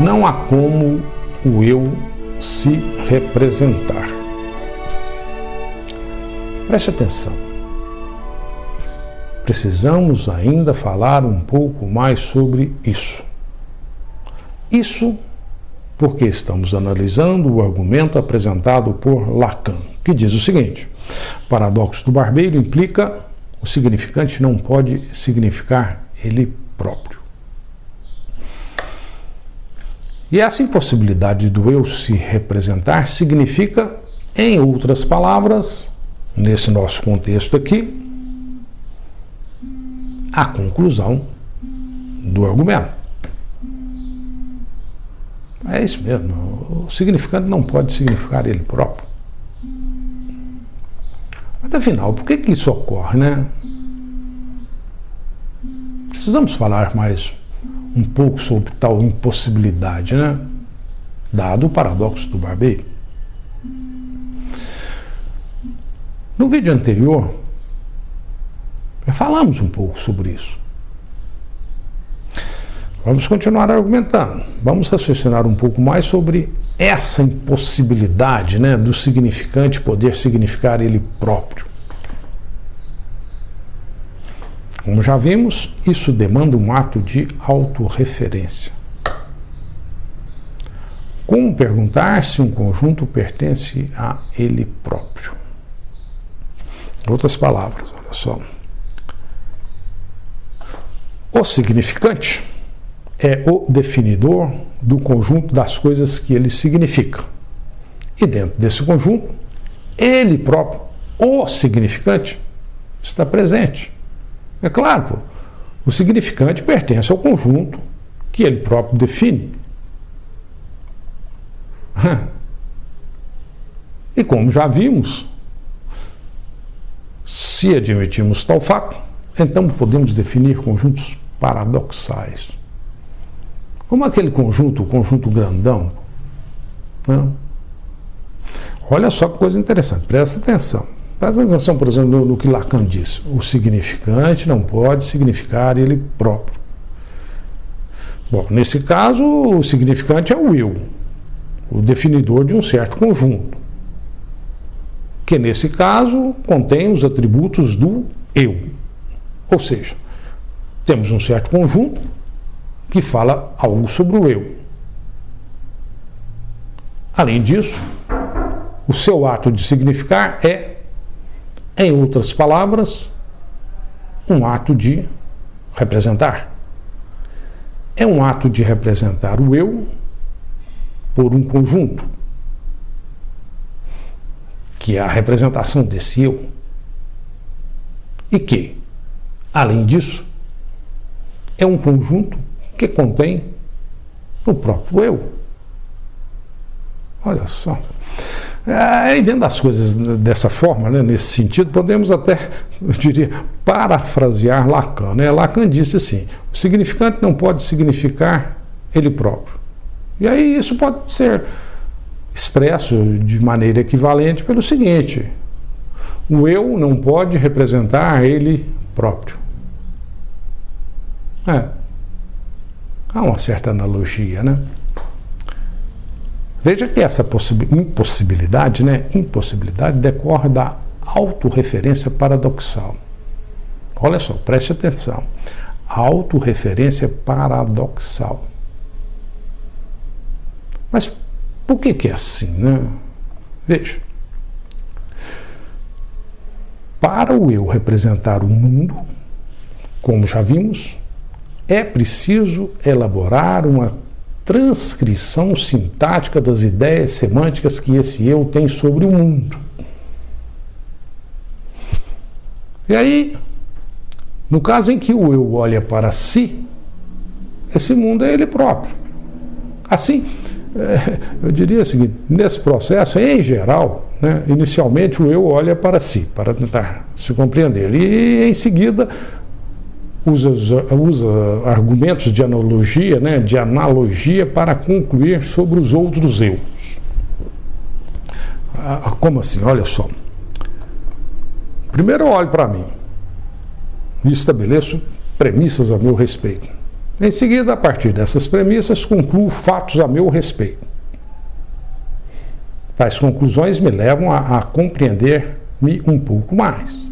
não há como o eu se representar. Preste atenção. Precisamos ainda falar um pouco mais sobre isso. Isso porque estamos analisando o argumento apresentado por Lacan, que diz o seguinte: o paradoxo do barbeiro implica o significante não pode significar ele próprio. E essa impossibilidade do eu se representar significa, em outras palavras, nesse nosso contexto aqui, a conclusão do argumento. É isso mesmo, o significante não pode significar ele próprio. Mas afinal, por que isso ocorre, né? Precisamos falar mais um pouco sobre tal impossibilidade, né? Dado o paradoxo do barbeiro. No vídeo anterior, já falamos um pouco sobre isso. Vamos continuar argumentando. Vamos raciocinar um pouco mais sobre essa impossibilidade, né, do significante poder significar ele próprio. Como já vimos, isso demanda um ato de autorreferência. Como perguntar se um conjunto pertence a ele próprio? Em outras palavras, olha só. O significante é o definidor do conjunto das coisas que ele significa. E dentro desse conjunto, ele próprio, o significante, está presente. É claro, pô, o significante pertence ao conjunto que ele próprio define. E como já vimos, se admitimos tal fato, então podemos definir conjuntos paradoxais. Como aquele conjunto, o conjunto grandão. Não? Olha só que coisa interessante, presta atenção. Presta atenção, por exemplo, no que Lacan disse. O significante não pode significar ele próprio. Bom, nesse caso, o significante é o eu, o definidor de um certo conjunto, que nesse caso contém os atributos do eu. Ou seja, temos um certo conjunto que fala algo sobre o eu. Além disso, o seu ato de significar é, em outras palavras, um ato de representar. É um ato de representar o eu por um conjunto, que é a representação desse eu. E que, além disso, é um conjunto que contém o próprio eu. Olha só. E vendo as coisas dessa forma, né, nesse sentido, podemos até, eu diria, parafrasear Lacan. Né? Lacan disse assim: o significante não pode significar ele próprio. E aí isso pode ser expresso de maneira equivalente pelo seguinte: o eu não pode representar ele próprio. Há uma certa analogia, né? Veja que essa impossibilidade, né? Impossibilidade decorre da autorreferência paradoxal. Olha só, preste atenção. Autorreferência paradoxal. Mas por que é assim, né? Veja. Para o eu representar o mundo, como já vimos, é preciso elaborar uma transcrição sintática das ideias semânticas que esse eu tem sobre o mundo. E aí, no caso em que o eu olha para si, esse mundo é ele próprio. Assim, eu diria o seguinte: nesse processo, em geral, né, inicialmente o eu olha para si, para tentar se compreender, e em seguida usa argumentos de analogia, né, de analogia para concluir sobre os outros eus. Como assim? Olha só. Primeiro eu olho para mim e estabeleço premissas a meu respeito. Em seguida, a partir dessas premissas, concluo fatos a meu respeito. Tais conclusões me levam a compreender-me um pouco mais.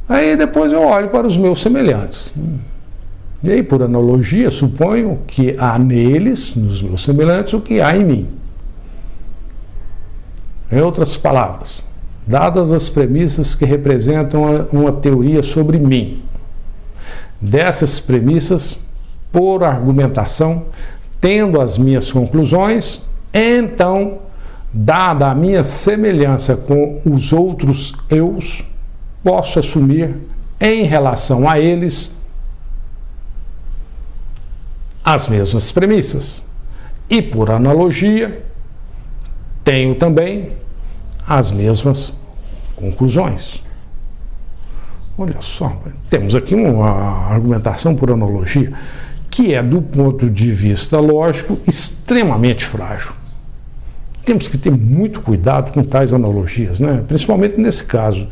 Aí depois eu olho para os meus semelhantes. E aí, por analogia, suponho que há neles, nos meus semelhantes, o que há em mim. Em outras palavras, dadas as premissas que representam uma teoria sobre mim, dessas premissas, por argumentação, tendo as minhas conclusões, então, dada a minha semelhança com os outros eus, posso assumir em relação a eles as mesmas premissas. E, por analogia, tenho também as mesmas conclusões. Olha só, temos aqui uma argumentação por analogia que é, do ponto de vista lógico, extremamente frágil. Temos que ter muito cuidado com tais analogias, né? Principalmente nesse caso,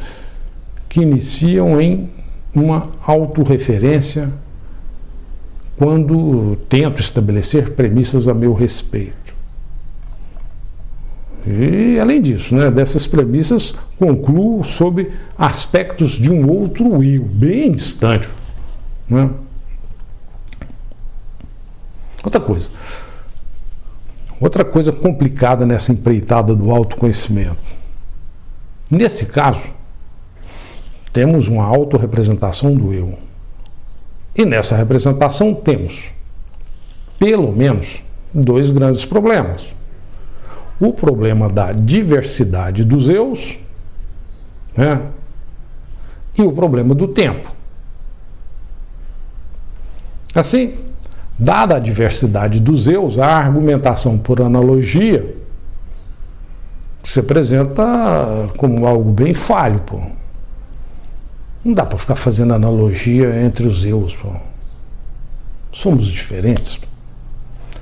que iniciam em uma autorreferência quando tento estabelecer premissas a meu respeito. E, além disso, né, dessas premissas, concluo sobre aspectos de um outro eu, bem distante. Né? Outra coisa complicada nessa empreitada do autoconhecimento. Nesse caso, temos uma autorrepresentação do eu. E nessa representação temos, pelo menos, dois grandes problemas. O problema da diversidade dos eus, né? E o problema do tempo. Assim, dada a diversidade dos eus, a argumentação por analogia se apresenta como algo bem falho, pô. Não dá para ficar fazendo analogia entre os eus, pô. Somos diferentes.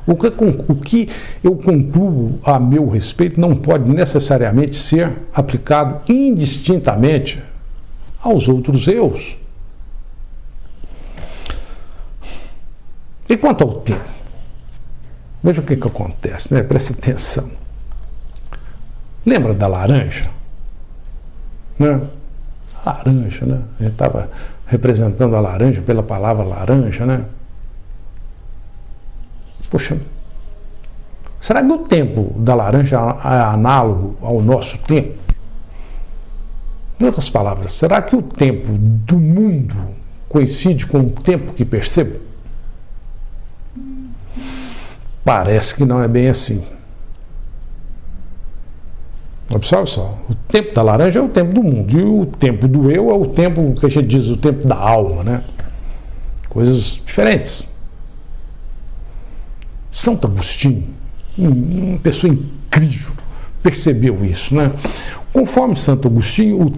O que eu concluo a meu respeito não pode necessariamente ser aplicado indistintamente aos outros eus. E quanto ao tempo? Veja o que acontece, né? Presta atenção. Lembra da laranja? Né? Laranja, né? A gente estava representando a laranja pela palavra laranja, né? Poxa, será que o tempo da laranja é análogo ao nosso tempo? Em outras palavras, será que o tempo do mundo coincide com o tempo que percebo? Parece que não é bem assim. Observe só, o tempo da laranja é o tempo do mundo, e o tempo do eu é o tempo que a gente diz, o tempo da alma, né? Coisas diferentes. Santo Agostinho, uma pessoa incrível, percebeu isso, né? Conforme Santo Agostinho, o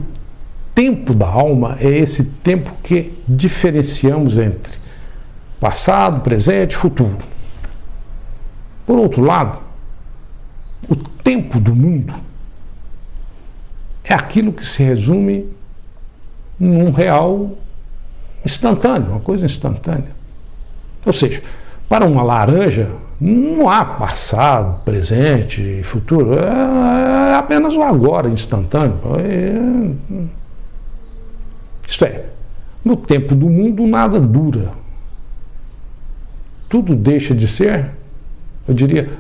tempo da alma é esse tempo que diferenciamos entre passado, presente e futuro. Por outro lado, o tempo do mundo é aquilo que se resume num real instantâneo, uma coisa instantânea. Ou seja, para uma laranja, não há passado, presente e futuro, é apenas o agora instantâneo. Isto é, no tempo do mundo nada dura. Tudo deixa de ser, eu diria,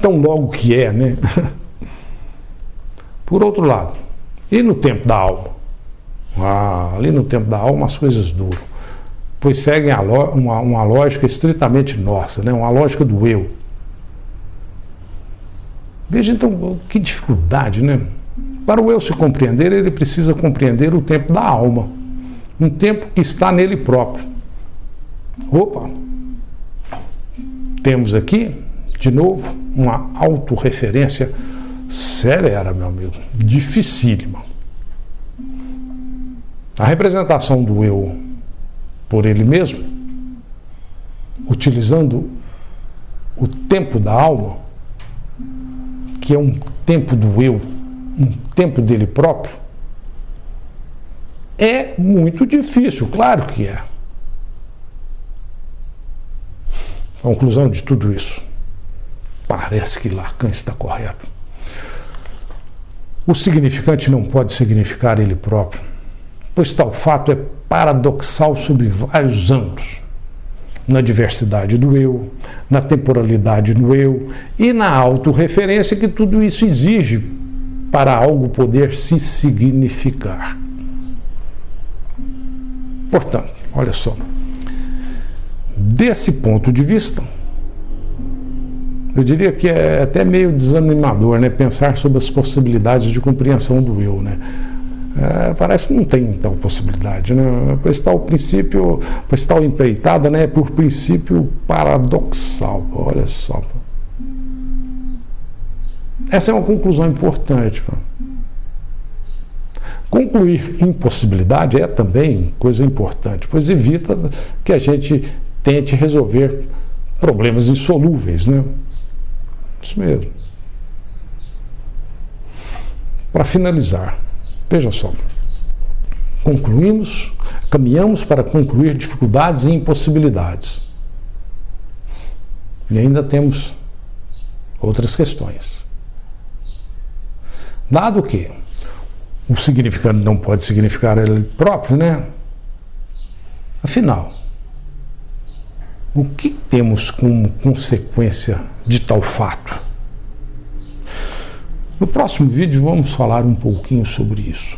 tão logo que é, né? Por outro lado, e no tempo da alma? Ali no tempo da alma as coisas duram, pois seguem uma lógica estritamente nossa, né? Uma lógica do eu. Veja então que dificuldade, né? Para o eu se compreender, ele precisa compreender o tempo da alma, um tempo que está nele próprio. Opa! Temos aqui, de novo, uma autorreferência severa, meu amigo, dificílima. A representação do eu por ele mesmo, utilizando o tempo da alma, que é um tempo do eu, um tempo dele próprio, é muito difícil, claro que é. conclusão de tudo isso, parece que Lacan está correto. O significante não pode significar ele próprio, pois tal fato é paradoxal sob vários ângulos. Na diversidade do eu, na temporalidade do eu e na autorreferência que tudo isso exige para algo poder se significar. Portanto, olha só, desse ponto de vista, eu diria que é até meio desanimador, né, pensar sobre as possibilidades de compreensão do eu, né? Parece que não tem tal possibilidade, né? Pois tal empreitada, né, é por princípio paradoxal. Olha só. Essa é uma conclusão importante. Concluir impossibilidade é também coisa importante, pois evita que a gente tente resolver problemas insolúveis, né? Isso mesmo. Para finalizar, veja só, caminhamos para concluir dificuldades e impossibilidades. E ainda temos outras questões. Dado que o significante não pode significar ele próprio, né? Afinal, o que temos como consequência de tal fato? No próximo vídeo vamos falar um pouquinho sobre isso.